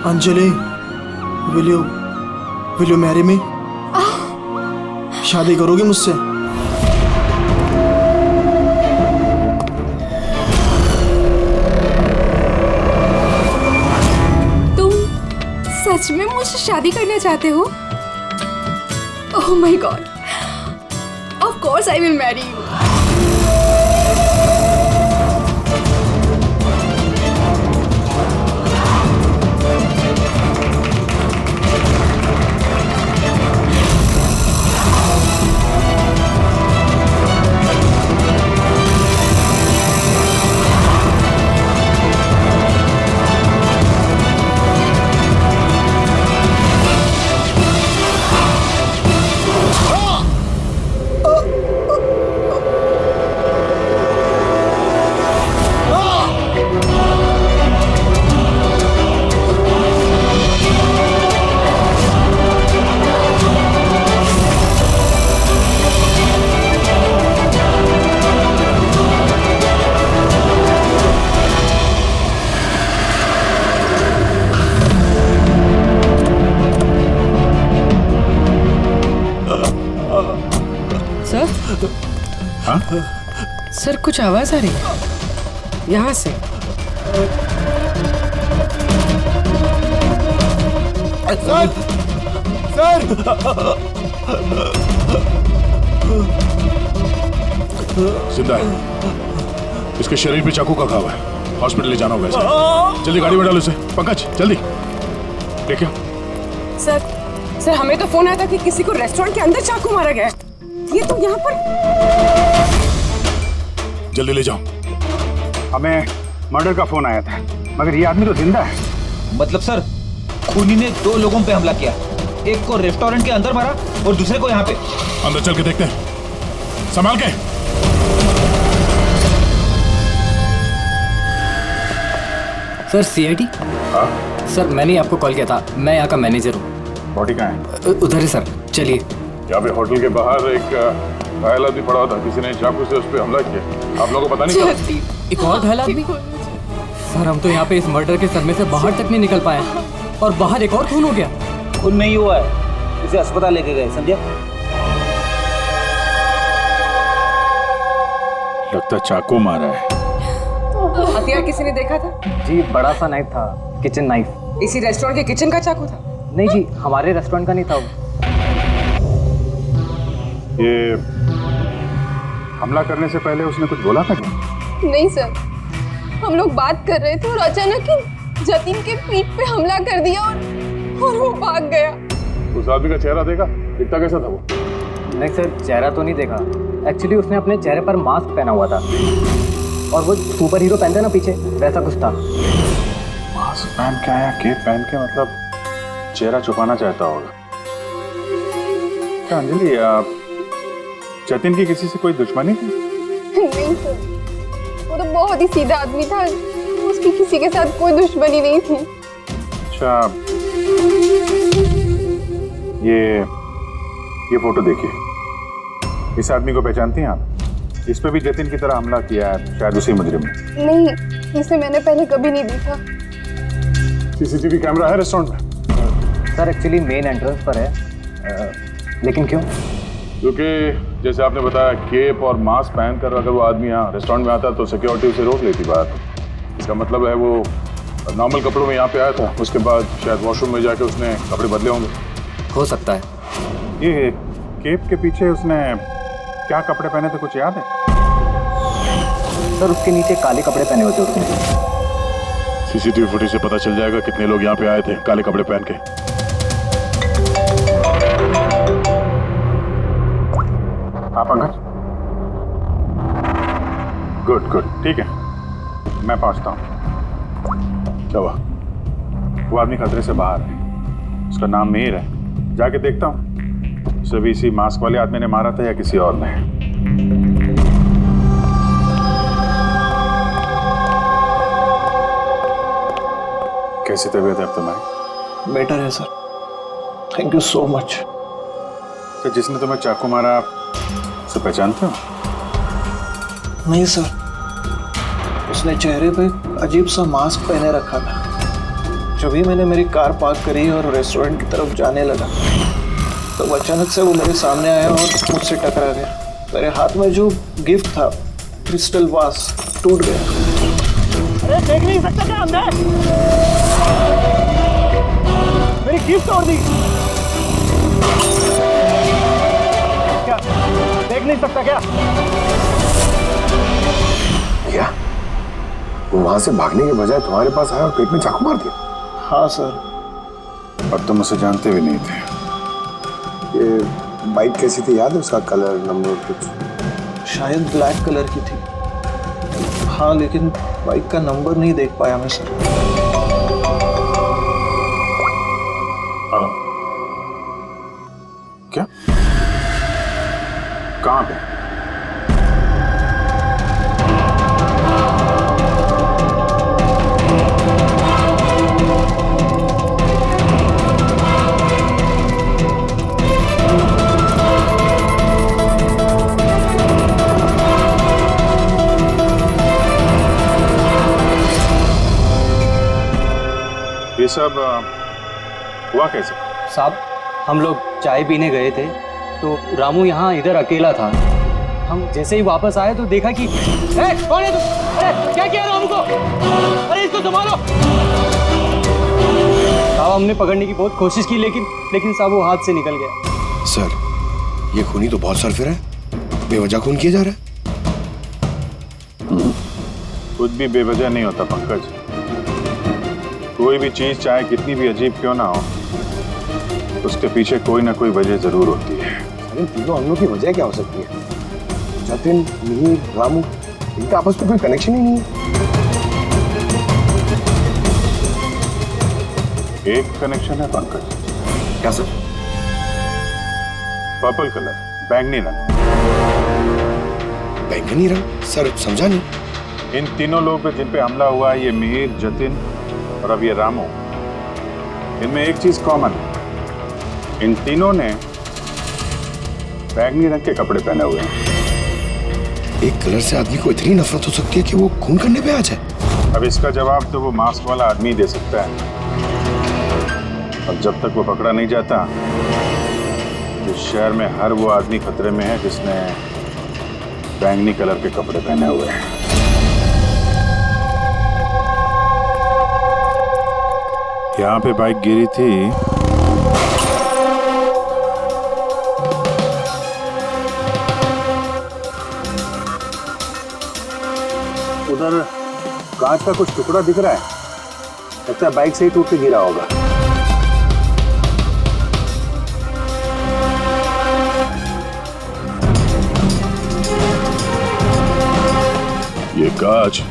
Anjali, will you marry me? शादी करोगी मुझसे? तुम सच में मुझसे शादी करना चाहते हो? Oh my God, of course I will marry you. Sir कुछ आवाज आ रही है यहाँ से। सर सर जिंदा है। इसके शरीर पे चाकू का घाव है, हॉस्पिटल ले जाना होगा इसे। जल्दी गाड़ी में डालो इसे। पंकज जल्दी लेके आओ। सर हमें तो फोन आया था कि किसी को रेस्टोरेंट के अंदर चाकू मारा गया है। ये तो यहाँ पर। जल्दी ले जाओ। हमें मर्डर का फोन आया था, मगर ये आदमी तो जिंदा है। मतलब सर, खूनी ने 2 लोगों पे हमला किया, एक को रेस्टोरेंट के अंदर मारा और दूसरे को यहाँ पे। अंदर चल के देखते हैं, संभाल के। Sir CID? सर मैंने आपको कॉल किया था, मैं यहाँ का मैनेजर हूँ। बॉडी कहाँ है? उधर है सर, चलिए। यहाँ पे होटल के बाहर एक घायल आदमी पड़ा था, किसी ने चाकू से उस पर हमला किया। आप लोगों को पता नहीं चला? एक और घायल आदमी? सर हम तो यहाँ पे इस मर्डर के सदमे से बाहर तक नहीं निकल पाए और बाहर एक और खून हो गया। खून नहीं हुआ है, इसे अस्पताल लेके गए, समझे? लगता चाकू मारा है। हथियार किसी ने देखा था? जी बड़ा सा नाइफ था, किचन नाइफ। इसी रेस्टोरेंट के किचन का चाकू था? नहीं जी, हमारे रेस्टोरेंट का नहीं था वो। ये हमला करने से पहले उसने कुछ बोला था क्या? नहीं सर, हम लोग बात कर रहे थे और अचानक ही जतिन के पीठ पे हमला कर दिया और वो भाग गया। उस आदमी का चेहरा देखा? दिखता कैसा था वो? नहीं सर, चेहरा तो नहीं देखा। एक्चुअली उसने अपने चेहरे पर मास्क पहना हुआ था और वो सुपर हीरो पहनते ना पीछे, वैसा कुछ था। मास्क पहन के आया, केप पहन के, मतलब चेहरा छुपाना चाहता होगा। क्या अंजलि, जतिन की किसी से कोई दुश्मनी थी? नहीं सर, वो तो बहुत ही सीधा आदमी था, उसकी किसी के साथ कोई दुश्मनी नहीं थी। अच्छा, ये फोटो देखिए। इस आदमी को पहचानती हैं आप? इस पे भी जतिन की तरह हमला किया है, शायद उसी मुजरिम ने। नहीं, इसे मैंने पहले कभी नहीं देखा। सीसीटीवी कैमरा है रेस्टोरेंट में? सर एक्चुअली मेन एंट्रेंस पर है, लेकिन क्यों? क्योंकि जैसे आपने बताया, केप और मास्क पहनकर अगर वो आदमी यहाँ रेस्टोरेंट में आता तो सिक्योरिटी उसे रोक लेती बाहर। इसका मतलब है वो नॉर्मल कपड़ों में यहाँ पे आया था, उसके बाद शायद वॉशरूम में जाके उसने कपड़े बदले होंगे। हो सकता है। ये केप के पीछे उसने क्या कपड़े पहने थे, कुछ याद है? सर उसके नीचे काले कपड़े पहने हुए थे उसने। सीसीटीवी फुटेज से पता चल जाएगा कितने लोग यहाँ पे आए थे काले कपड़े पहन के। हाँ पंकज, गुड, ठीक है, मैं पहुंचता हूँ। क्या हुआ? वो आदमी खतरे से बाहर है, उसका नाम मीर है। जाके देखता हूँ उसे भी इसी मास्क वाले आदमी ने मारा था या किसी और ने। कैसी तबीयत है अब तुम्हारी? बेटर है sir, thank you so much. तो जिसने तुम्हें चाकू मारा उसे पहचानते हो? नहीं सर, उसने चेहरे पे अजीब सा मास्क पहने रखा था। जब भी मैंने मेरी कार पार्क करी और रेस्टोरेंट की तरफ जाने लगा तो अचानक से वो मेरे सामने आया और मुझसे टकरा गया। मेरे हाथ में जो गिफ्ट था, क्रिस्टल वास, टूट गया। अरे देख नहीं सकता क्या अंदर? मेरी गिफ्ट तोड़ दी। क्या देख नहीं सकता क्या? क्या वो वहां से भागने के बजाय तुम्हारे पास आया और पेट में चाकू मार दिया? हाँ सर। और तुम उसे जानते भी नहीं थे? ये बाइक कैसी थी याद है? उसका कलर, नंबर कुछ? शायद ब्लैक कलर की थी। हाँ, लेकिन बाइक का नंबर नहीं देख पाया मैं सर। क्या? कहाँ पे? ये सब हुआ कैसे? साहब, हम लोग चाय पीने गए थे तो रामू यहाँ इधर अकेला था। हम जैसे ही वापस आए तो देखा कि कौन है तुम? अरे क्या किया रामू को? अरे इसको संभालो। साहब, हमने पकड़ने की बहुत कोशिश की लेकिन साहब वो हाथ से निकल गया। सर, ये खूनी तो बहुत सरफिर है। बेवजह खून किया जा रहा है। कुछ भी बेवजह नहीं होता पंकज। कोई भी चीज चाहे कितनी भी अजीब क्यों ना हो, उसके पीछे कोई ना कोई वजह जरूर होती है। अरे तीनों हमलों की वजह क्या हो सकती है? जतिन, मिहिर, रामू, इनका आपस में कोई कनेक्शन ही नहीं है। एक कनेक्शन है पंकज। क्या सर? पर्पल कलर, बैंगनी रंग। बैंगनी रंग? सर समझा नहीं। इन तीनों लोगों पे जिन पे हमला हुआ है, ये मिहिर, जतिन और अब ये रामू, इनमें एक चीज कॉमन है। इन तीनों ने बैंगनी रंग के कपड़े पहने हुए हैं। एक कलर से आदमी को इतनी नफरत हो सकती है कि वो खून करने पे आ जाए? अब इसका जवाब तो वो मास्क वाला आदमी दे सकता है। और जब तक वो पकड़ा नहीं जाता, इस शहर में हर वो आदमी खतरे में है जिसने बैंगनी कलर के कपड़े पहने हुए हैं। यहाँ पे बाइक गिरी थी, उधर कांच का कुछ टुकड़ा दिख रहा है। लगता है बाइक से ही टूट के गिरा होगा। ये कांच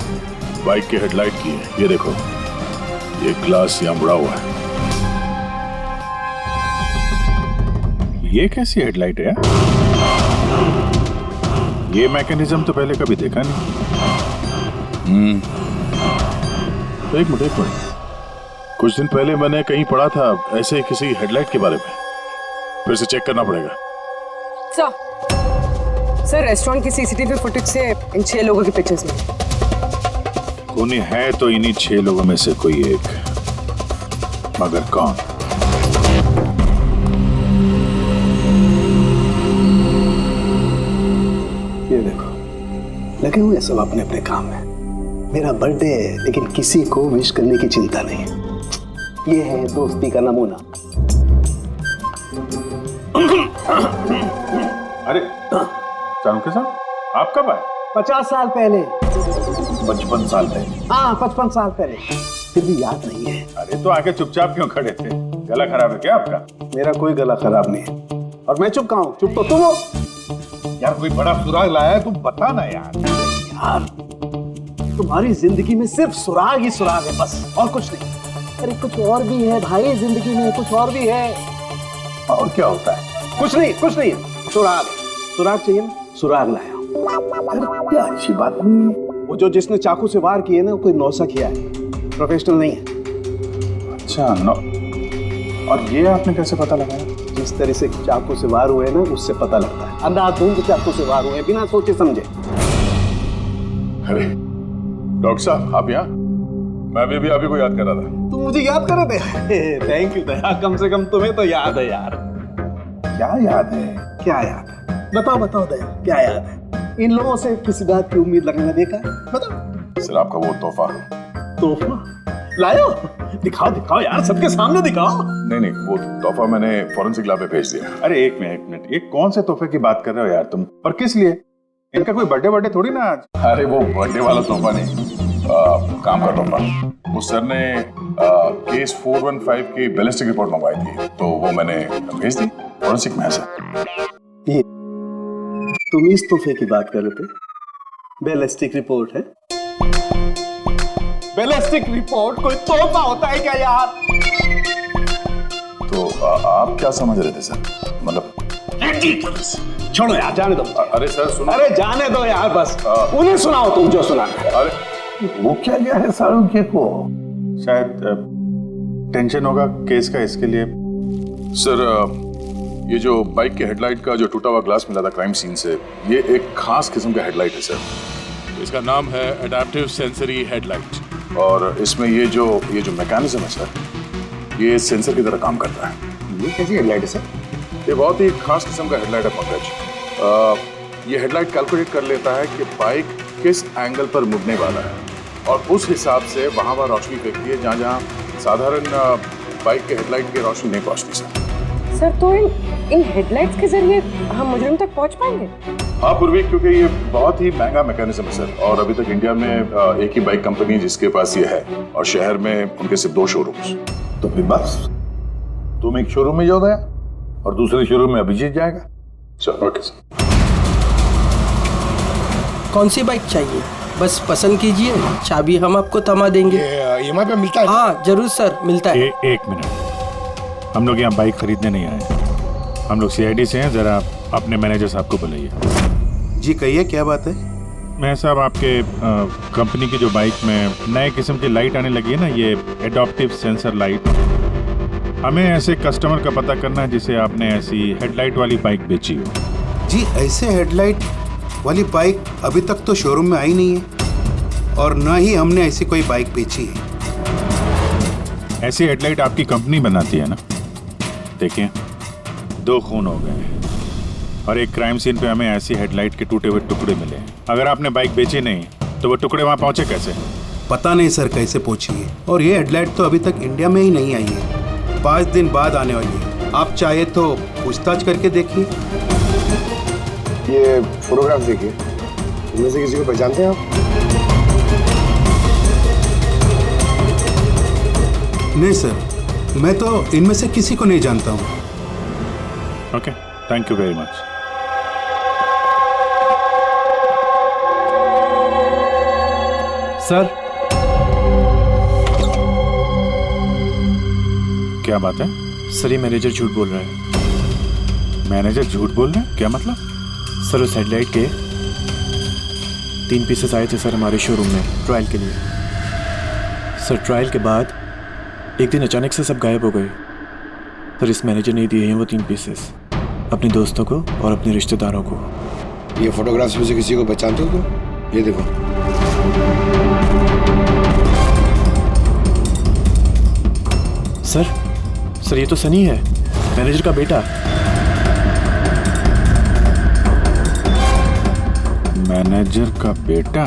बाइक के हेडलाइट की है। ये देखो, ये ग्लास यहाँ मुड़ा हुआ है। ये कैसी हेडलाइट है यार? ये मैकेनिज्म तो पहले कभी देखा नहीं। एक मिनट। कुछ दिन पहले मैंने कहीं पढ़ा था ऐसे किसी हेडलाइट के बारे में। फिर से चेक करना पड़ेगा। सर, रेस्टोरेंट की सीसीटीवी फुटेज से इन 6 लोगों की पिक्चर्स में खूनी है तो इन्हीं 6 लोगों में से कोई एक, मगर कौन? ये देखो, लगे हुए सब अपने अपने काम में। मेरा बर्थडे है लेकिन किसी को विश करने की चिंता नहीं है। ये है दोस्ती का नमूना। अरे चाणक्य साहब, आप कब आए? 50 साल पहले। 55 साल पहले? हाँ, 55 साल पहले। फिर भी याद नहीं है। अरे तो आके चुपचाप क्यों खड़े थे? गला खराब है क्या आपका? मेरा कोई गला खराब नहीं है। और मैं चुप कहाँ हूँ? चुप तो तुम हो। यार कोई बड़ा सुराग लाया है, तुम बता ना यार। यार, तुम्हारी जिंदगी में सिर्फ सुराग ही सुराग है, बस और कुछ नहीं। अरे कुछ और भी है भाई, जिंदगी में कुछ और भी है। और क्या होता है? कुछ नहीं। सुराग चाहिए ना? सुराग लाया हूं। अरे क्या अच्छी बात नहीं है। वो जो जिसने चाकू से वार किए ना, कोई नौसा किया है, प्रोफेशनल नहीं है। अच्छा, नो। और ये आपने कैसे पता लगाया? जिस तरह से चाकू से वार हुए ना, उससे पता लगता है। अंधाधुंध चाकू से वार हुए, बिना सोचे समझे। अरे डॉक्टर साहब, आप यहाँ? मैं अभी आपको याद कर रहा था। तुम मुझे याद कर रहे थे? थैंक यू दया, कम से कम तुम्हें तो याद है यार। क्या याद है? क्या याद है? बताओ दया, क्या याद है? इन लोगों से किसी बात की उम्मीद लगने देखा? बताओ। सर आपका वो तोहफा। लायो? दिखाओ यार, सबके सामने दिखाओ। नहीं, वो तोहफा मैंने फॉरेंसिक लैब में भेज दिया। अरे एक मिनट, ये कौन से तोहफे की बात कर रहे हो यार तुम, और किस लिए? इनका कोई बर्थडे थोड़ी ना आज। अरे वो बर्थडे वाला तोहफा नहीं, काम का तोहफा। उस सर ने केस 415 की बैलिस्टिक रिपोर्ट मंगवाई थी, तो वो मैंने भेज दी। फॉरेंसिक में है सर। ये तुम इस तोहफे की बात कर रहे थे? बैलिस्टिक रिपोर्ट है? बैलिस्टिक रिपोर्ट कोई तोहफा होता है क्या यार? तो आप क्या समझ रहे थे सर? मतलब छोड़ो यार, जाने दो। अरे सर सुनो। अरे जाने दो यार, बस उन्हें सुनाओ तुम जो सुनाना। अरे वो क्या गया है शाहरुख को? शायद टेंशन होगा केस का, इसके लिए। सर ये जो बाइक के हेडलाइट का जो टूटा हुआ ग्लास मिला था क्राइम सीन से, ये एक खास किस्म का हेडलाइट है सर। इसका नाम है एडेप्टिव सेंसरी हेडलाइट, और इसमें ये जो मैकेनिज्म है सर, ये सेंसर की तरह काम करता है। ये कैसी हेडलाइट है सर? ये बहुत ही खास किस्म का हेडलाइट है पंकज। ये हेडलाइट कैलकुलेट कर लेता है कि बाइक किस एंगल पर मुड़ने वाला है, और उस हिसाब से वहाँ रोशनी फेंकती है जहाँ साधारण बाइक के हेडलाइट की रोशनी नहीं पहुँचती सर। तो इन हेडलाइट्स के जरिए हम मुजरिम तक पहुँच पाएंगे? हाँ पूर्वी, क्योंकि ये बहुत ही महंगा मैकेनिज्म है सर, और अभी तक इंडिया में एक ही बाइक कंपनी है जिसके पास ये है, और शहर में उनके सिर्फ 2 शोरूम्स। तो फिर बस तुम एक शोरूम में जाओ दया, और दूसरे शोरूम में अभिजीत जाएगा। Sir okay sir. कौन सी बाइक चाहिए? बस पसंद कीजिए, चाबी हम आपको थमा देंगे। EMI पे मिलता है? हाँ जरूर सर, मिलता है। एक मिनट, हम लोग यहाँ बाइक खरीदने नहीं आए, हम लोग CID से हैं। जरा अपने मैनेजर साहब को बुलाइए। जी कहिए, क्या बात है? मैं साहब आपके कंपनी की जो बाइक में नए किस्म की लाइट आने लगी है ना, ये एडॉप्टिव सेंसर लाइट, हमें ऐसे कस्टमर का पता करना है जिसे आपने ऐसी हेडलाइट वाली बाइक बेची हो। जी ऐसे हेडलाइट वाली बाइक अभी तक तो शोरूम में आई नहीं है, और न ही हमने ऐसी कोई बाइक बेची है। ऐसी हेडलाइट आपकी कंपनी बनाती है ना? देखिए 2 खून हो गए हैं, और एक क्राइम सीन पे हमें ऐसी हेडलाइट के टूटे हुए टुकड़े मिले हैं। अगर आपने बाइक बेची नहीं तो वो टुकड़े वहाँ पहुँचे कैसे? पता नहीं सर कैसे पहुंची है, और ये हेडलाइट तो अभी तक इंडिया में ही नहीं आई है, 5 दिन बाद आने वाली है। आप चाहे तो पूछताछ करके देखिए। ये फोटोग्राफ देखिए, इनमें से किसी को पहचानते हैं आप? नहीं सर, मैं तो इनमें से किसी को नहीं जानता हूँ। Okay, thank you very much. Sir क्या बात है? सर ये मैनेजर झूठ बोल रहा है। मैनेजर झूठ बोल रहे हैं? क्या मतलब? सर उस हेडलाइट के 3 पीसेस आए थे सर हमारे शोरूम में ट्रायल के लिए। सर ट्रायल के बाद एक दिन अचानक से सब गायब हो गए। सर इस मैनेजर ने दिए हैं वो 3 पीसेस अपने दोस्तों को और अपने रिश्तेदारों को। ये फोटोग्राफ्स में से किसी को पहचानते हो तुम? ये देखो। सर ये तो सनी है, मैनेजर का बेटा। मैनेजर का बेटा?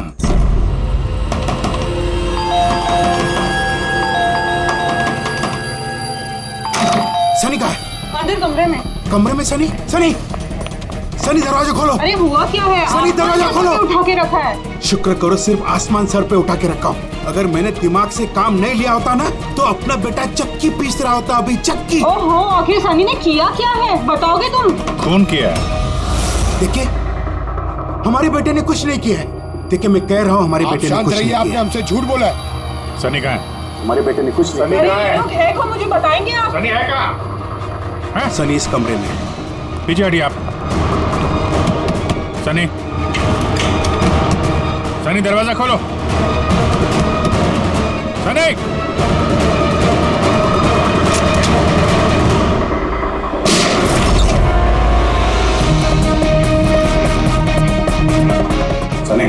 सनी कहाँ है? अंदर कमरे में। कमरे में सनी? सनी दरवाजा खोलो। अरे हुआ क्या है? सनी दरवाजा खोलो। उठा के रखा है। शुक्र करो सिर्फ आसमान सर पे उठा के रखा हूँ। अगर मैंने दिमाग से काम नहीं लिया होता ना तो अपना बेटा चक्की पीस रहा होता अभी, चक्की। ओहो, आखिर सनी ने किया क्या है, बताओगे तुम? खून किया है। देखिए हमारे बेटे ने कुछ नहीं किया है। देखिए मैं कह रहा हूँ हमारे बेटे ने कुछ नहीं किया। आपने हमसे झूठ बोला है। सनी कहाँ है? हमारे बेटे ने कुछ नहीं किया। अरे लोग है कौन, मुझे बताएंगे आप? सनी है कहाँ? सनी इस कमरे में। पीछे हटिए आप। सनी दरवाजा खोलो। सनी सनी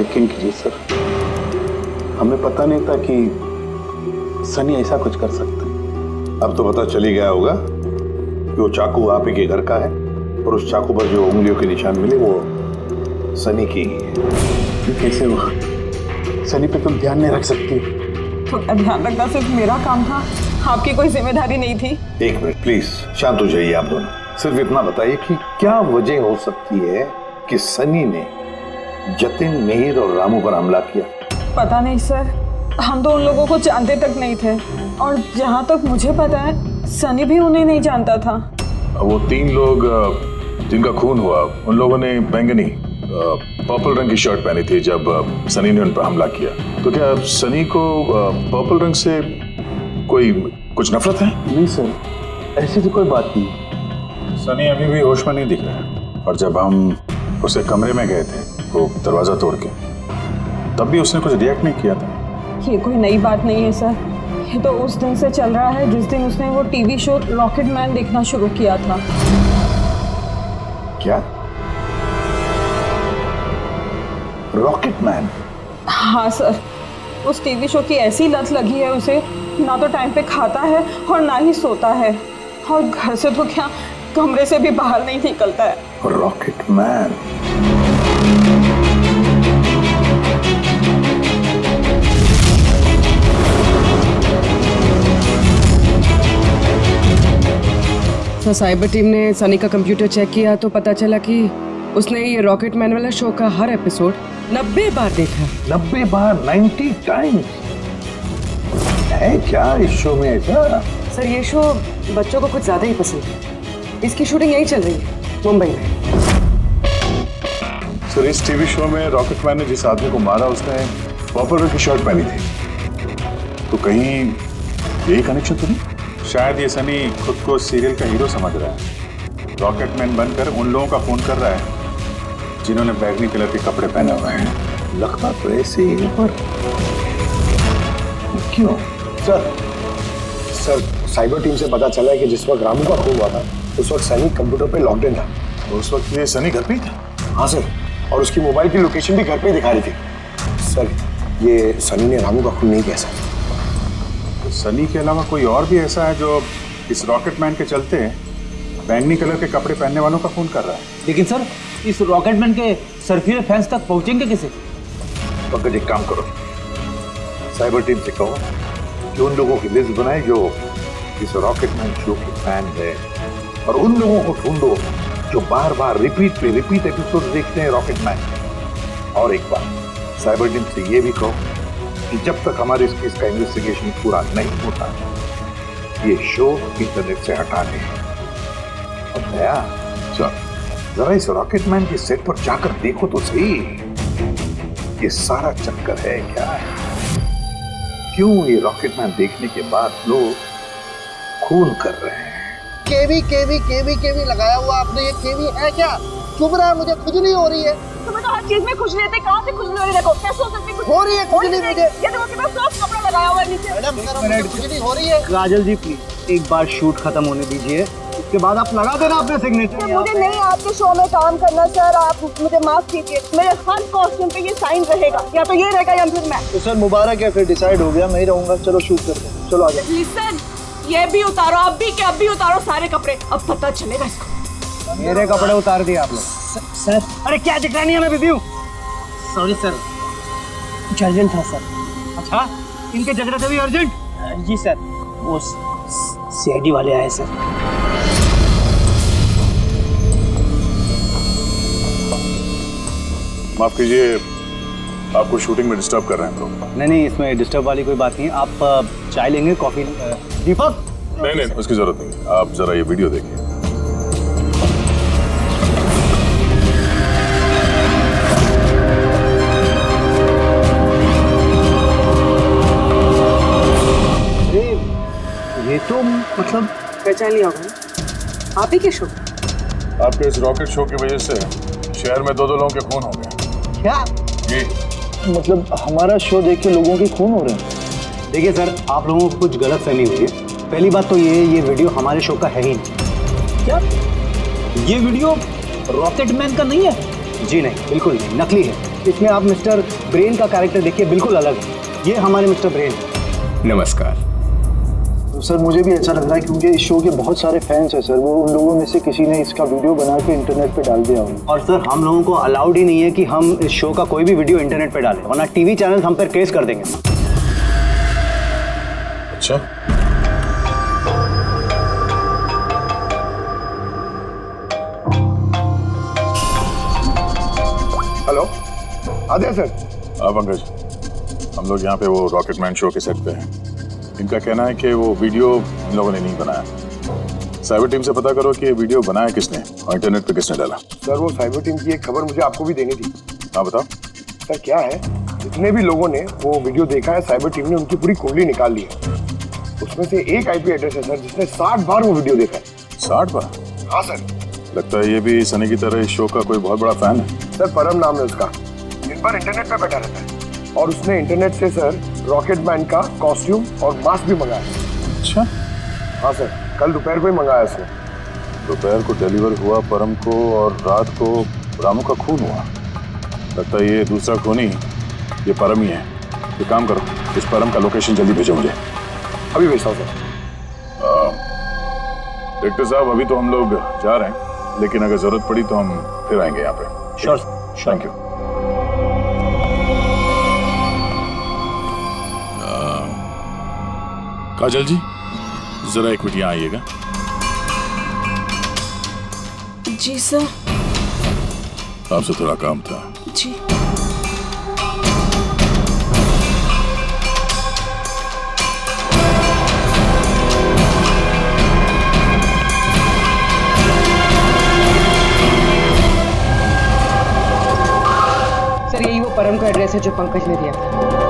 यकीन कीजिए सर, हमें पता नहीं था कि सनी ऐसा कुछ कर सकता है। अब तो पता चल ही गया होगा कि वो चाकू आप ही के घर का है और उस चाकू पर जो उंगलियों के निशान मिले वो सनी की ही है। ये कैसे हुआ? सनी पे तुम ध्यान नहीं रख सकती? थोड़ा ध्यान रखना सिर्फ मेरा काम था, आपकी कोई जिम्मेदारी नहीं थी। एक मिनट प्लीज, शांत हो जाइए आप दोनों। सिर्फ इतना बताइए कि क्या वजह हो सकती है कि सनी ने जतिन, मिहिर और रामू पर हमला किया? पता नहीं सर, हम तो उन लोगों को जानते तक नहीं थे, और जहाँ तक मुझे पता है सनी भी उन्हें नहीं जानता था। वो 3 लोग जिनका खून हुआ, उन लोगों ने बैंगनी पर्पल रंग की शर्ट पहनी थी जब सनी ने उन पर हमला किया। तो क्या सनी को पर्पल रंग से कोई कुछ नफरत है? नहीं सर, ऐसी तो कोई बात नहीं। सनी अभी भी होश में नहीं दिख रहा है, और जब हम उसे कमरे में गए थे वो दरवाजा तोड़ के, तब भी उसने कुछ रिएक्ट नहीं किया था। ये कोई नई बात नहीं है सर, ये तो उस दिन से चल रहा है जिस दिन उसने वो टीवी शो रॉकेट मैन देखना शुरू किया था। क्या? Rocket man? हाँ सर, उस टीवी शो की ऐसी लत लगी है उसे, ना तो टाइम पे खाता है और ना ही सोता है, और घर से तो क्या कमरे से भी बाहर नहीं निकलता है। Rocket man? Sir, cyber team ने सनी का कंप्यूटर चेक किया तो पता चला कि उसने ये रॉकेट मैन वाला शो का हर एपिसोड 90 बार देखा। 90 बार? 90 टाइम्स? है क्या इस शो में ऐसा? सर, ये शो बच्चों को कुछ ज्यादा ही पसंद है, इसकी शूटिंग यही चल रही है मुंबई में। सर, इस टीवी शो में रॉकेट मैन ने जिस आदमी को मारा उसने पर्पल रंग की शर्ट पहनी थी, तो कहीं यही कनेक्शन तो नहीं? शायद ये सनी खुद को सीरियल का हीरो समझ रहा है, रॉकेट मैन बनकर उन लोगों का खून कर रहा है जिन्होंने बैगनी कलर के कपड़े पहने हुए हैं। लगता तो ऐसे ही, पर क्यों? सर, साइबर टीम से पता चला है कि जिस वक्त रामू का खून हुआ था उस वक्त सनी कंप्यूटर पे लॉकडाउन था। तो उस वक्त ये सनी घर पे ही था? हाँ सर, और उसकी मोबाइल की लोकेशन भी घर पे ही दिखा रही थी। सर, ये सनी ने रामू का खून नहीं किया सर। तो सनी के अलावा कोई और भी ऐसा है जो इस रॉकेट मैन के चलते बैंगनी कलर के कपड़े पहनने वालों का खून कर रहा है? लेकिन सर, इस रॉकेटमैन के सरफिरे फैंस तक पहुंचेंगे कैसे? पंकज, एक काम करो, साइबर टीम से कहो कि उन लोगों की लिस्ट बनाए जो इस रॉकेटमैन शो के फैन है, और उन लोगों को ढूंढो जो बार बार रिपीट एपिसोड देखते हैं रॉकेटमैन। और एक बार साइबर टीम से ये भी कहो कि जब तक हमारे इस केस का इन्वेस्टिगेशन पूरा नहीं होता, ये शो इंटरनेट से हटा दें। और दया, जरा इस रॉकेटमैन के सेट पर जाकर देखो तो सही, ये सारा चक्कर है क्या? क्यों ये रॉकेटमैन देखने के बाद लोग खून कर रहे हैं? केवी लगाया हुआ आपने, ये केवी है क्या? चुभ रहा है, मुझे खुजली हो रही है। तुम्हें तो हर चीज में खुजली रहती है, कहाँ से खुजली हो रही है? देखो कैसे हो सकती है? हो रही है खुजली मुझे। ये देखो कितना साफ कपड़ा लगाया हुआ है नीचे। मैडम, खुजली हो रही है। काजल जी प्लीज एक बार शूट खत्म होने दीजिए, उसके बाद आप लगा देना अपने सिग्नेचर। मुझे नहीं आपके शो में काम करना सर, आप मुझे माफ कीजिए। मेरे हर कॉस्ट्यूम पे ये साइन रहेगा, या तो ये रहेगा या फिर मैं। तो सर मुबारक है, फिर डिसाइड हो गया, मैं ही रहूंगा। चलो शूट करते हैं, चलो आगे। लिसन, ये भी उतारो, अब भी उतारो सारे कपड़े, अब पता चलेगा इसको। मेरे कपड़े उतार दिए आप लोग। सर, अरे क्या दिखा नहीं है, मैं बिजी हूँ। सॉरी सर, कुछ अर्जेंट था सर। अच्छा, इनके झगड़े से भी अर्जेंट? जी सर, वो सीआईडी वाले आए सर। माफ कीजिए, आपको शूटिंग में डिस्टर्ब कर रहे हैं तो? नहीं, इसमें डिस्टर्ब वाली कोई बात नहीं है। आप चाय लेंगे, कॉफी? दीपक? नहीं, उसकी जरूरत नहीं। आप जरा ये वीडियो देखिए। ये तो मतलब पहचान लिया होगा, आप ही के शो? आपके इस रॉकेट शो की वजह से शहर में 2 लोगों के खून हो गए। क्या? जी। मतलब हमारा शो देख के लोगों के खून हो रहे हैं? देखिए सर, आप लोगों को कुछ गलत फहमी हुई है। पहली बात तो ये वीडियो हमारे शो का है ही नहीं। क्या ये वीडियो रॉकेटमैन का नहीं है? जी नहीं, बिल्कुल नहीं, नकली है। इसमें आप मिस्टर ब्रेन का कैरेक्टर देखिए, बिल्कुल अलग है। ये हमारे मिस्टर ब्रेन है। नमस्कार सर। मुझे भी ऐसा लग रहा है क्योंकि इस शो के बहुत सारे फैंस हैं सर। वो उन लोगों में से किसी ने इसका वीडियो बना के इंटरनेट पे डाल दिया होगा। और सर हम लोगों को अलाउड ही नहीं है कि हम इस शो का कोई भी वीडियो इंटरनेट पे डालें, वरना टीवी चैनल हम पर केस कर देंगे। अच्छा, हेलो, आदित्य सर। हाँ पंकज, हम लोग यहाँ पे वो रॉकेटमैन शो के सेट पे हैं। इनका कहना है कि वो वीडियो इन लोगों ने नहीं बनाया। साइबर टीम से पता करो कि ये वीडियो बनाया किसने और इंटरनेट पे किसने डाला। सर वो साइबर टीम की एक खबर मुझे आपको भी देनी थी। हाँ बताओ। सर क्या है, जितने भी लोगों ने वो वीडियो देखा है, साइबर टीम ने उनकी पूरी कुंडली निकाल ली है। उसमें से एक आईपी एड्रेस है सर जिसने 60 बार वो वीडियो देखा है। 60 बार? हाँ सर। लगता है ये भी सनी की तरह इस शो का कोई बहुत बड़ा फैन है। सर परम नाम है उसका, दिन भर इंटरनेट पे बैठा रहता है और उसने इंटरनेट से सर रॉकेटमैन का कॉस्ट्यूम और मास्क भी मंगाया। अच्छा। हाँ सर, कल दोपहर को ही मंगाया उसने। दोपहर को डिलीवर हुआ परम को और रात को रामू का खून हुआ। लगता है ये दूसरा खूनी ये परम ही है। ये काम करो, इस परम का लोकेशन जल्दी भेजो मुझे। अभी भेजता हूँ सर। डायरेक्टर साहब, अभी तो हम लोग जा रहे हैं, लेकिन अगर जरूरत पड़ी तो हम फिर आएंगे यहाँ पे। Sure, thank you. Kajal ji, जरा एक मिनट यहाँ आइएगा। जी सर। आपसे थोड़ा काम था। जी। सर यही वो परम का एड्रेस है जो पंकज ने दिया था।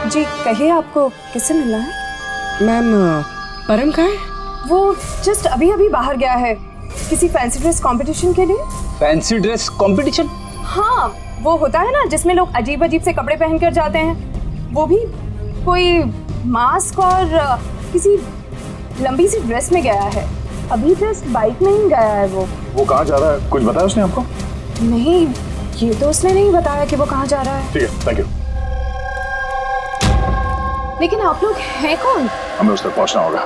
जी कहिए, आपको किससे मिलना है? मैम परम कहाँ है? वो जस्ट अभी अभी बाहर गया है किसी फैंसी ड्रेस कंपटीशन के लिए। Fancy dress competition? हाँ, वो होता है ना जिसमें लोग अजीब अजीब से कपड़े पहनकर जाते हैं। वो भी कोई मास्क और किसी लंबी सी ड्रेस में गया है। अभी जस्ट बाइक में ही गया है वो कहाँ जा रहा है, कुछ बताया उसने आपको? नहीं, ये तो उसने नहीं बताया कि वो कहाँ जा रहा है। ठीक है, थैंक यू। लेकिन आप लोग हैं कौन? हमें उस तक पहुंचना होगा।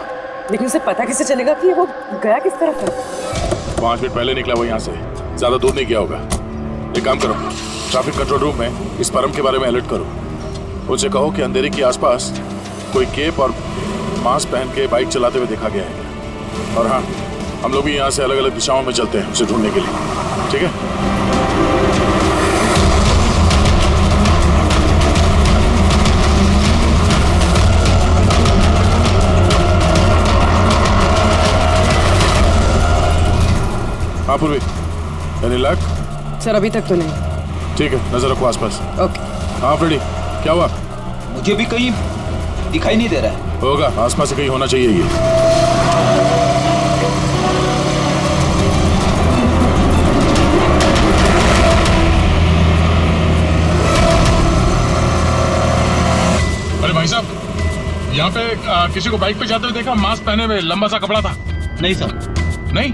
लेकिन उसे पता कैसे चलेगा कि वो गया किस तरफ है? 5 मिनट पहले निकला वो यहाँ से, ज्यादा दूर नहीं गया होगा। एक काम करो, ट्रैफिक कंट्रोल रूम में इस परम के बारे में अलर्ट करो। उनसे कहो कि अंधेरे के आसपास कोई केप और मास्क पहन के बाइक चलाते हुए देखा गया है। और हाँ, हम लोग भी यहाँ से अलग अलग दिशाओं में चलते हैं उसे ढूंढने के लिए। ठीक है? हाँ पूर्वी, एनी लक? सर अभी तक तो नहीं। ठीक है, नजर रखो आसपास। ओके। हाँ फ्रेडी, क्या हुआ? मुझे भी कहीं दिखाई नहीं दे रहा है। होगा, आसपास से कहीं होना चाहिए ये। अरे भाई साहब, यहाँ पे किसी को बाइक पे जाते हुए देखा, मास्क पहने हुए, लंबा सा कपड़ा था। नहीं सर। नहीं?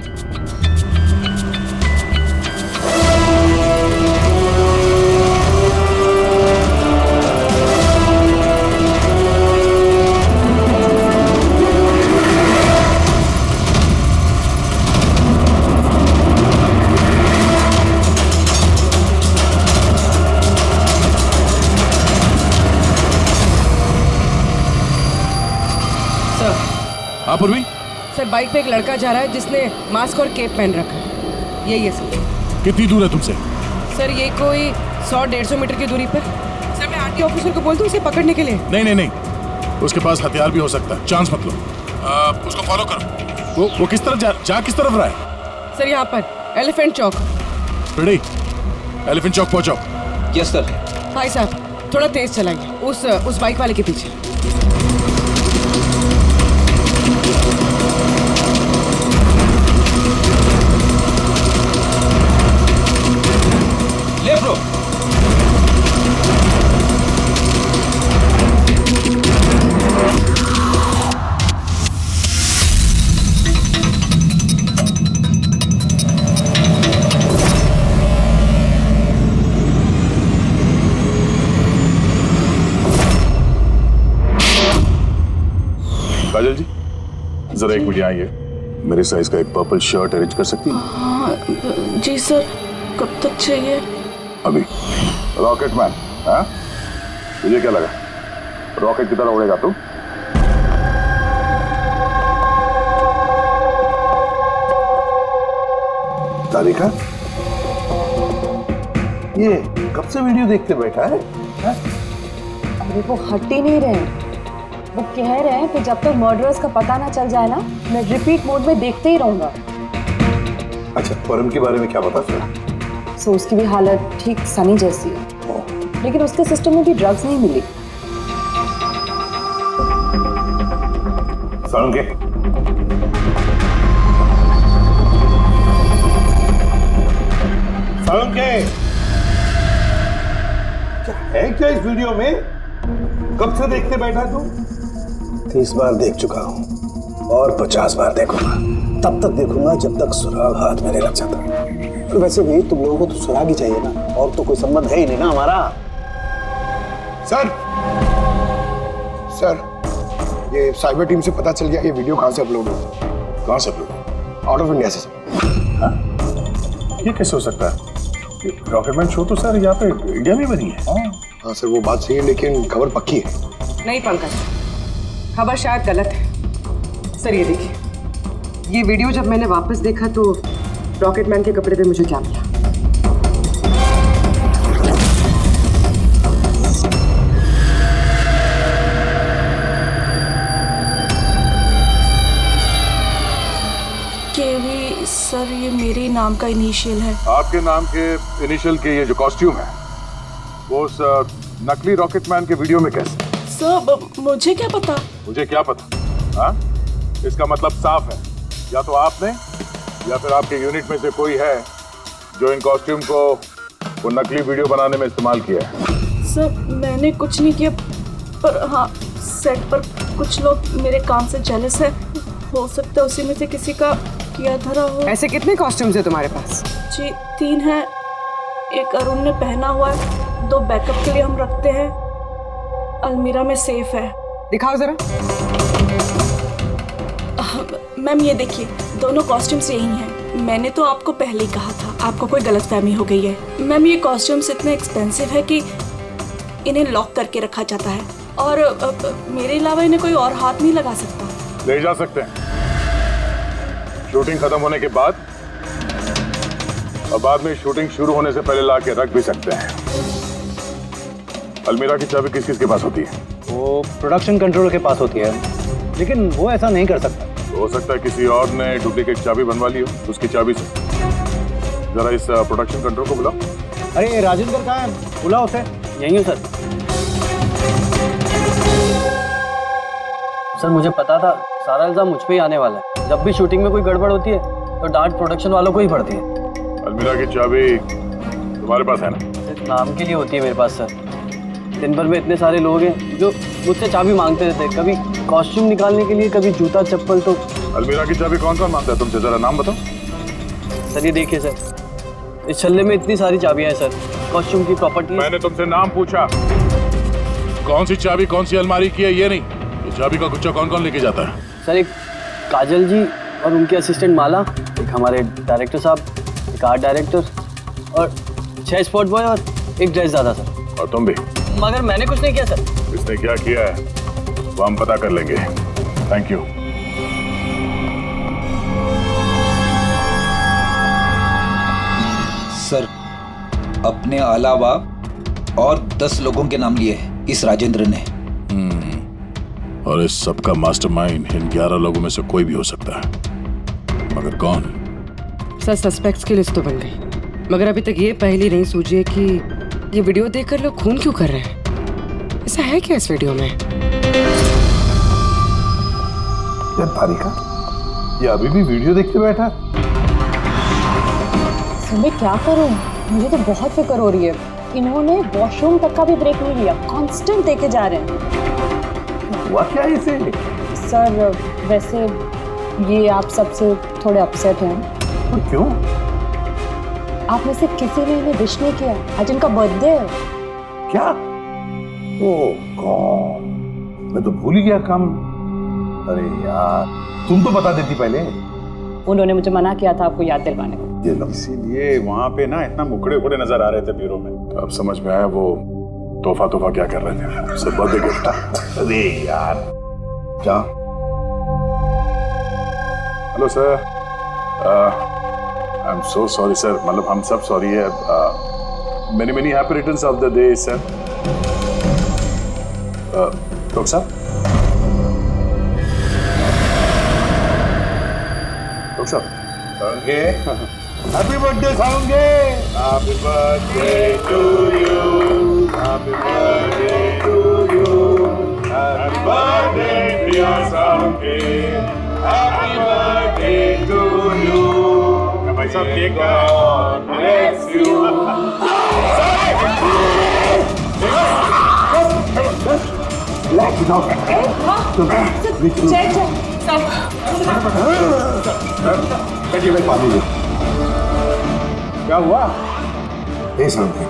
हाँ पूर्वी? सर बाइक पे एक लड़का जा रहा है जिसने मास्क और केप पहन रखा है। यही है सर। कितनी दूर है तुमसे? सर ये कोई 100-150 मीटर की दूरी पर। सर मैं आरटी ऑफिसर को बोल दूं उसे पकड़ने के लिए? नहीं नहीं नहीं, उसके पास हथियार भी हो सकता है, चांस मत लो। उसको फॉलो करो। वो किस तरफ जा किस तरफ रहा है? सर यहाँ पर एलिफेंट चौक। रेडी, एलिफेंट चौक पहुंचो। Yes sir. भाई साहब थोड़ा तेज चलाइए, उस बाइक वाले के पीछे। लेफ्ट रो। जरा एक मिनट यहाँ आइए। मेरे साइज का एक पर्पल शर्ट अरेंज कर सकती हैं? हाँ जी सर, कब तक चाहिए? अभी। रॉकेटमैन, हाँ? तुझे क्या लगा रॉकेट की तरह उड़ेगा तू? तारिका, ये कब से वीडियो देखते बैठा है? अरे वो हट ही नहीं रहे, वो कह रहे हैं कि जब तक मर्डरर्स का पता ना चल जाए ना, मैं रिपीट मोड में देखते ही रहूंगा। अच्छा, परम के बारे में क्या पता चला? सो उसकी भी हालत ठीक सनी जैसी है, लेकिन उसके सिस्टम में भी ड्रग्स नहीं मिली। के क्या है क्या इस वीडियो में? कब से देखते बैठा तू? 30 बार देख चुका हूँ और 50 बार देखूंगा। तब तक देखूंगा जब तक सुराग हाथ में नहीं लग जाता। तो वैसे भी तुम लोगों को तो सुराग ही चाहिए ना, और तो कोई संबंध है ही नहीं ना हमारा। सर, ये साइबर टीम से पता चल गया ये वीडियो कहाँ से अपलोड हुआ। कहाँ से अपलोड? आउट ऑफ इंडिया से सर। हाँ? ये कैसे हो सकता है? रॉकेटमैन शो तो सर यहाँ पे इंडिया में बनी है। हाँ सर, वो बात सही है, लेकिन खबर पक्की है। नहीं पंकज, खबर शायद गलत है। सर ये देखिए, ये वीडियो जब मैंने वापस देखा तो रॉकेटमैन के कपड़े पे मुझे क्या मिला। केवी सर, ये मेरे नाम का इनिशियल है। आपके नाम के इनिशियल के ये जो कॉस्ट्यूम है वो उस नकली रॉकेटमैन के वीडियो में कैसे? सर मुझे क्या पता? मुझे क्या पता? हाँ? इसका मतलब साफ है, या तो आपने या फिर आपके यूनिट में से कोई है जो इन कॉस्ट्यूम को वो नकली वीडियो बनाने में इस्तेमाल किया है। सर मैंने कुछ नहीं किया, पर हाँ सेट पर कुछ लोग मेरे काम से जेलस है। हो सकता है उसी में से किसी का किया धरा हो। ऐसे कितने कॉस्ट्यूम्स है तुम्हारे पास? जी 3 हैं। एक अरुण ने पहना हुआ है, 2 बैकअप के लिए हम रखते हैं। अलमीरा में सेफ है। दिखाओ जरा। मैम ये देखिए, दोनों कॉस्ट्यूम्स यही हैं। मैंने तो आपको पहले ही कहा था, आपको कोई गलतफहमी हो गई है। मैम ये कॉस्ट्यूम्स इतने एक्सपेंसिव है कि इन्हें लॉक करके रखा जाता है, और मेरे अलावा इन्हें कोई और हाथ नहीं लगा सकता। ले जा सकते हैं शूटिंग खत्म होने के बाद, और बाद में शूटिंग शुरू होने से पहले ला के रख भी सकते हैं। अलमीरा की चाबी किस किस के पास होती है? वो प्रोडक्शन कंट्रोल के पास होती है, लेकिन वो ऐसा नहीं कर सकता। तो हो सकता है किसी और ने डुप्लीकेट चाबी बनवा ली हो उसकी चाबी से। जरा इस प्रोडक्शन कंट्रोल को बुलाओ। अरे राजेंद्र कहाँ है? बुलाओ उसे। यहीं हूँ सर। सर मुझे पता था सारा इल्जाम मुझ पे ही आने वाला है। जब भी शूटिंग में कोई गड़बड़ होती है तो डांट प्रोडक्शन वालों को ही पड़ती है। अलमीरा की चाबी तुम्हारे पास है ना? सिर्फ नाम के लिए होती है मेरे पास सर। दिन भर में इतने सारे लोग हैं जो मुझसे चाबी मांगते रहते हैं, कभी कॉस्ट्यूम निकालने के लिए, कभी जूता चप्पल। तो अलमीरा की चाबी कौन कौन मांगता है तुमसे? जरा नाम बताओ। सर ये देखिए सर, इस छल्ले में इतनी सारी चाबियां हैं सर, कॉस्ट्यूम की, प्रॉपर्टी। मैंने तुमसे नाम पूछा, कौन सी चाबी कौन सी अलमारी की है, ये नहीं। ये चाबी का गुच्छा कौन कौन लेके जाता है? सर एक काजल जी और उनके असिस्टेंट माला, एक हमारे डायरेक्टर साहब, एक आर्ट डायरेक्टर, और 6 स्पॉट बॉय और एक ड्रेस दादा सर। और तुम भी? मगर मैंने कुछ नहीं किया सर। इसने क्या किया है वो हम पता कर लेंगे। Thank you. सर अपने अलावा और 10 लोगों के नाम लिए हैं इस राजेंद्र ने। और इस सब का मास्टरमाइंड इन 11 लोगों में से कोई भी हो सकता है, मगर कौन? सर सस्पेक्ट्स की लिस्ट तो बन गई, मगर अभी तक ये पहली नहीं सूझी है कि ये वीडियो देखकर लोग खून क्यों कर रहे हैं। ऐसा है क्या इस वीडियो में? क्या तारिका, ये अभी भी वीडियो देखते बैठा? मैं क्या करूं, मुझे तो बहुत फिक्र हो रही है। इन्होंने वॉशरूम तक का भी ब्रेक नहीं लिया, कांस्टेंट देके जा रहे हैं। हुआ क्या इसे? सर वैसे ये आप सबसे थोड़े अपसेट हैं। तो क्यों? आप में से किसी ने इन्हें विश नहीं किया, आज इनका बर्थडे है। क्या? ओह गॉड, मैं तो भूल ही गया काम। अरे यार, तुम तो बता देती पहले। उन्होंने मुझे मना किया था आपको याद दिलवाने को। ये लो। इसीलिए वहां पे ना इतना मुखड़े उखड़े नजर आ रहे थे ब्यूरो में। तो अब समझ में आया वो तोहफा क्या कर रहे थे। सब बर्थडे गिफ्ट। अरे यार क्या? Hello sir, I am so sorry sir, मतलब हम सब सॉरी है। Many happy returns of the day sir. Doctor साहब, डॉक्टर साहब, हैप्पी बर्थडे साउंगे। Happy birthday to you, happy birthday to you, happy birthday dear साउंगे, हैप्पी बर्थडे टू यू। भाई साहब cake God bless you. Relax now. बैठिए भाई, पानी दो। क्या हुआ? Hey, something.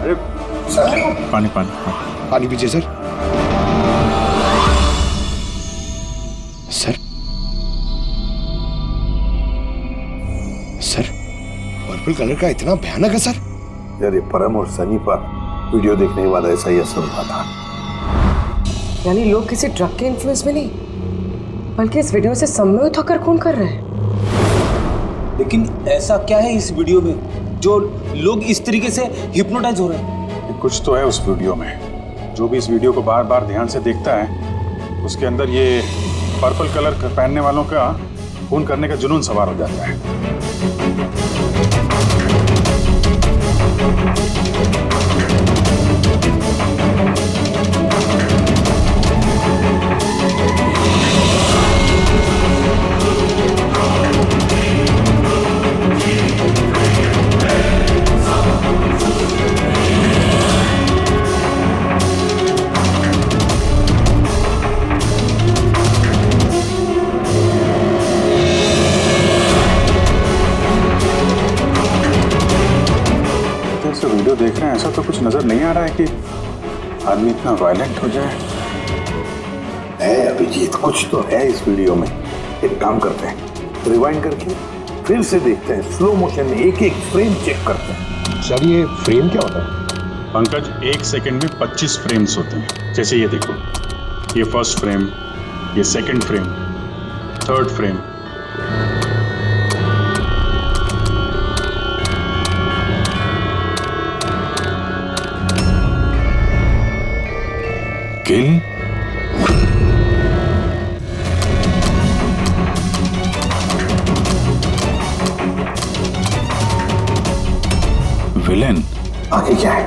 अरे सर, पानी पानी पीजिए सर। सर, पर्पल कलर का इतना भयानक है सर? यार ये परम और सनी पर वीडियो देखने के बाद ऐसा ही असर हुआ था। यानी लोग किसी ड्रग के इन्फ्लुएंस में नहीं, बल्कि इस वीडियो से सम्मोहित होकर खून कर रहे हैं। लेकिन ऐसा क्या है इस वीडियो में जो लोग इस तरीके से हिप्नोटाइज हो रहे हैं? कुछ तो है उस वीडियो में। जो भी इस वीडियो को बार बार ध्यान से देखता है, उसके अंदर ये पर्पल कलर पहनने वालों का खून करने का जुनून सवार हो जाता है। वीडियो देख रहे हैं, ऐसा तो कुछ नजर नहीं आ रहा है कि आदमी इतना वायलेंट हो जाए। है अभिजीत, कुछ तो है इस वीडियो में। एक काम करते हैं, रिवाइंड करके फिर से देखते हैं, स्लो मोशन में एक एक फ्रेम चेक करते हैं। सर ये फ्रेम क्या होता है? पंकज, 1 सेकंड में 25 फ्रेम्स होते हैं। जैसे ये देखो, ये फर्स्ट फ्रेम, ये सेकंड फ्रेम, थर्ड फ्रेम। किल, विलेन, आगे क्या है?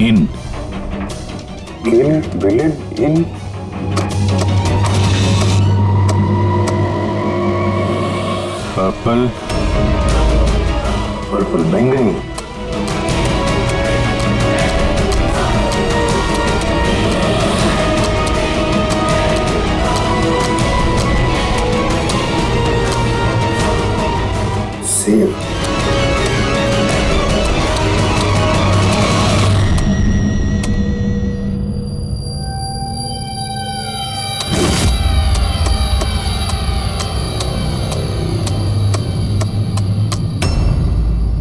इन, किल, विलेन, इन। पर्पल, पर्पल बैंगनी, save,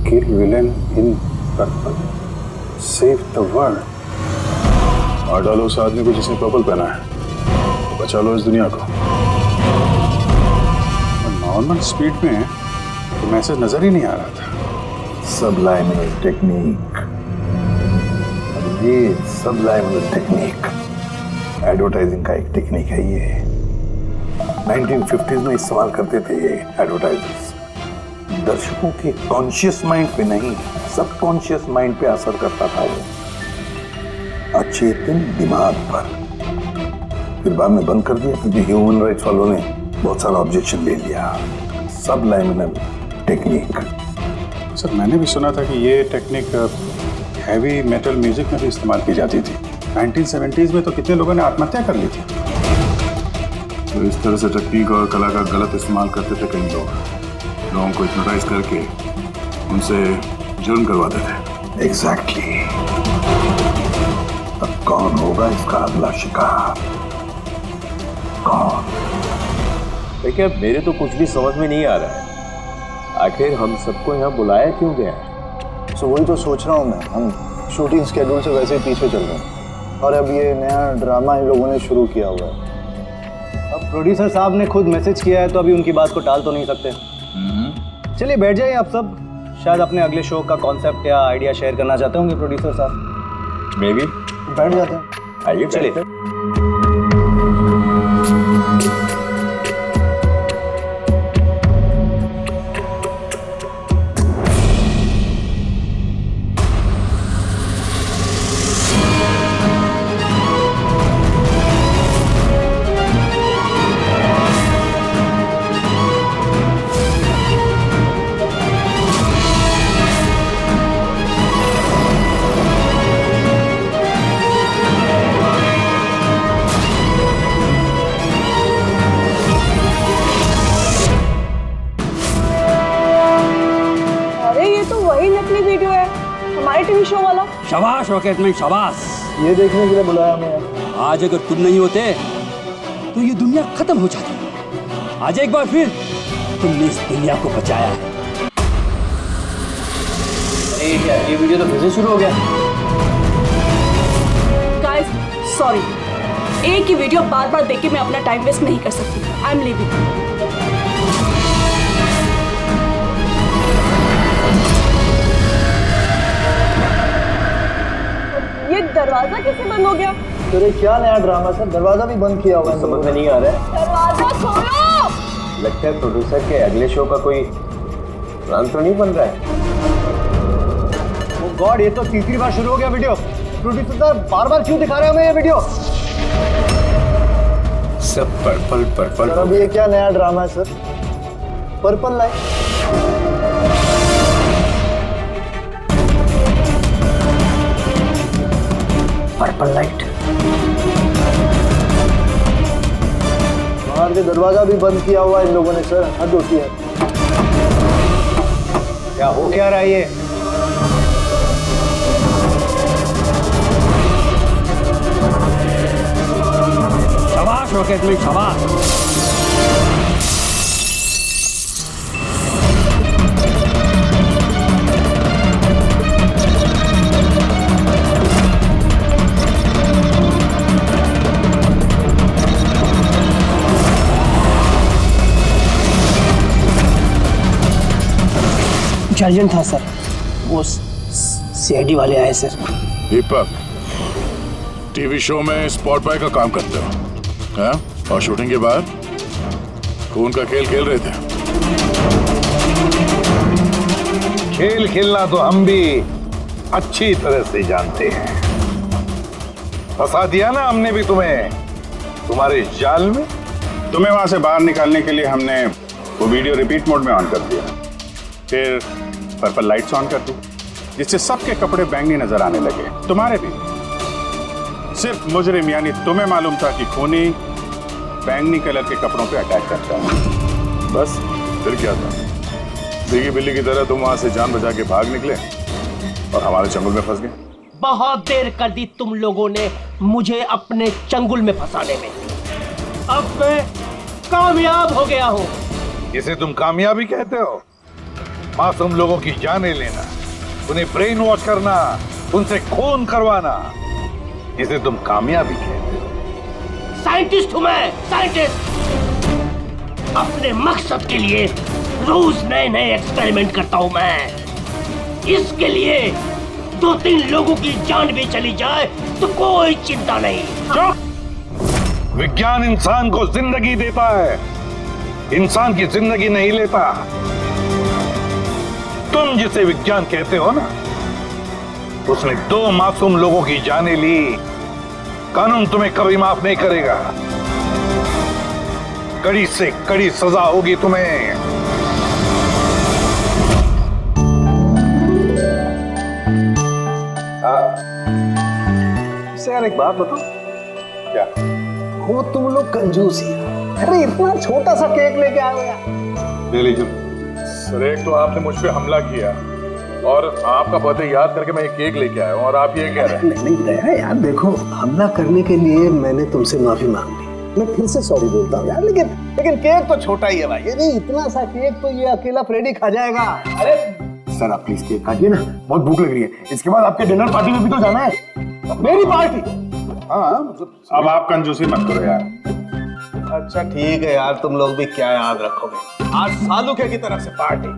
kill villain in purple, save the world. मार डालो उस आदमी को जिसने पर्पल पहना है, बचा लो इस दुनिया को। नॉर्मल स्पीड में तो मैसेज नजर ही नहीं आ रहा था। सबलाइमिनल टेक्निक, ये सबलाइमिनल टेक्निक एडवर्टाइजिंग का एक टेक्निक है। ये 1950s में इस्तेमाल करते थे ये एडवर्टाइजर्स। दर्शकों के कॉन्शियस माइंड पे नहीं, सबकॉन्शियस माइंड पे असर करता था वो, अचेतन दिमाग पर। फिर बाद में बंद कर दिया क्योंकि ह्यूमन राइट्स वालों ने बहुत सारा ऑब्जेक्शन ले लिया। सबलाइमिनल टेक्निक। सर, मैंने भी सुना था कि ये टेक्निक हैवी मेटल म्यूजिक में भी इस्तेमाल की जाती थी। 1970s में तो कितने लोगों ने आत्महत्या कर ली थी। तो इस तरह से टेक्निक और कला का गलत इस्तेमाल करते थे कई लोग, लोगों को हिप्नोटाइज करके उनसे जुर्म करवाते थे। एग्जैक्टली। अब कौन होगा इसका अगला शिकार? कौन? देखिए मेरे तो कुछ भी समझ में नहीं आ रहा है, आखिर हम सबको यहाँ बुलाया क्यों गया है? सो वही तो सोच रहा हूँ मैं। हम शूटिंग स्केड्यूल से वैसे ही पीछे चल रहे हैं और अब ये नया ड्रामा इन लोगों ने शुरू किया हुआ है। अब प्रोड्यूसर साहब ने खुद मैसेज किया है तो अभी उनकी बात को टाल तो नहीं सकते। चलिए बैठ जाइए आप सब, शायद अपने अगले शो का कॉन्सेप्ट या आइडिया शेयर करना चाहते होंगे प्रोड्यूसर साहब। मे बी बैठ जाते हैं। आइए चलिए। टीवी शो वाला। शाबाश रॉकेटमैन शाबाश। ये देखने के लिए बुलाया हमें। आज अगर तुम नहीं होते तो ये दुनिया खत्म हो जाती। आज एक बार फिर तुमने इस दुनिया को बचाया है। अरे क्या ये वीडियो तो फिर से शुरू हो गया? गाइस सॉरी, एक ही वीडियो बार बार देख के मैं अपना टाइम वेस्ट नहीं कर सकती। I am leaving. ये दरवाजा कैसे बंद हो गया? तेरे क्या नया ड्रामा सर, दरवाजा भी बंद किया हुआ है। समझ में नहीं आ रहा है। दरवाजा खोलो। लगता है प्रोड्यूसर के अगले शो का कोई प्लान तो नहीं बन रहा है। ओ गॉड, ये तो तीसरी बार शुरू हो गया वीडियो। प्रोड्यूसर साहब बार बार क्यों दिखा रहे हैं हमें ये वीडियो? सब पर्पल पर्पल। अब ये क्या नया ड्रामा है sir? Purple light. Purple light. बाहर से दरवाजा भी बंद किया हुआ है इन लोगों ने सर, हद होती है। क्या हो क्या रहा है ये? शाबाश रॉकेटमैन शाबाश। अर्जेंट था सर, वो सीआईडी वाले आए सर। दीपक, टीवी शो में स्पॉट बॉय का काम करते हो, हैं? और शूटिंग के बाद खून का खेल खेल रहे थे। खेल खेलना तो हम भी अच्छी तरह से जानते हैं। फंसा दिया ना हमने भी तुम्हें तुम्हारे जाल में। तुम्हें वहां से बाहर निकालने के लिए हमने वो वीडियो रिपीट मोड में ऑन कर दिया, फिर पर्पल लाइट्स ऑन कर दी, जिससे सबके कपड़े बैंगनी नजर आने लगे, तुम्हारे भी। सिर्फ मुजरिम यानी तुम्हें मालूम था कि खूनी बैंगनी कलर के कपड़ों पे अटैक करता है। बस फिर क्या था? भीगी बिल्ली की तरह तुम वहां से जान बचा के भाग निकले और हमारे चंगुल में फंस गए। बहुत देर कर दी तुम लोगों ने मुझे अपने चंगुल में फंसाने में। अब मैं कामयाब हो गया हूँ। इसे तुम कामयाबी कहते हो? मासूम लोगों की जानें लेना, उन्हें ब्रेन वॉश करना, उनसे खून करवाना, इसे तुम कामयाबी कहते हो? साइंटिस्ट हूं मैं, साइंटिस्ट। अपने मकसद के लिए रोज नए नए एक्सपेरिमेंट करता हूं मैं। इसके लिए 2-3 लोगों की जान भी चली जाए तो कोई चिंता नहीं। चुप! विज्ञान इंसान को जिंदगी देता है, इंसान की जिंदगी नहीं लेता। तुम जिसे विज्ञान कहते हो ना, उसने 2 मासूम लोगों की जानें ली। कानून तुम्हें कभी माफ नहीं करेगा। कड़ी से कड़ी सजा होगी तुम्हें। यार एक बात बताओ, क्या? वो तुम लोग कंजूस ही। अरे इतना छोटा सा केक लेके आए हो यार। ले लीजिए। सर, एक तो आपने मुझ पे हमला किया, और आपका बर्थडे याद करके मैं ये केक लेके आया हूँ और आप ये कह रहे हैं। नहीं दया यार, देखो हमला करने के लिए मैंने तुमसे माफी मांग ली, मैं फिर से सॉरी बोलता हूँ यार, लेकिन केक तो छोटा ही है भाई, ये नहीं इतना सा केक तो ये अकेला फ्रेडी खा जाएगा। अरे सर आप प्लीज केक काटिए ना, बहुत भूख लग रही है, इसके बाद आपके डिनर पार्टी में भी तो जाना है, मेरी पार्टी। हाँ मतलब अब आप कंजूसी मत करो यार। अच्छा ठीक है यार, तुम लोग भी क्या याद रखोगे, आज सालू के की तरफ से पार्टी।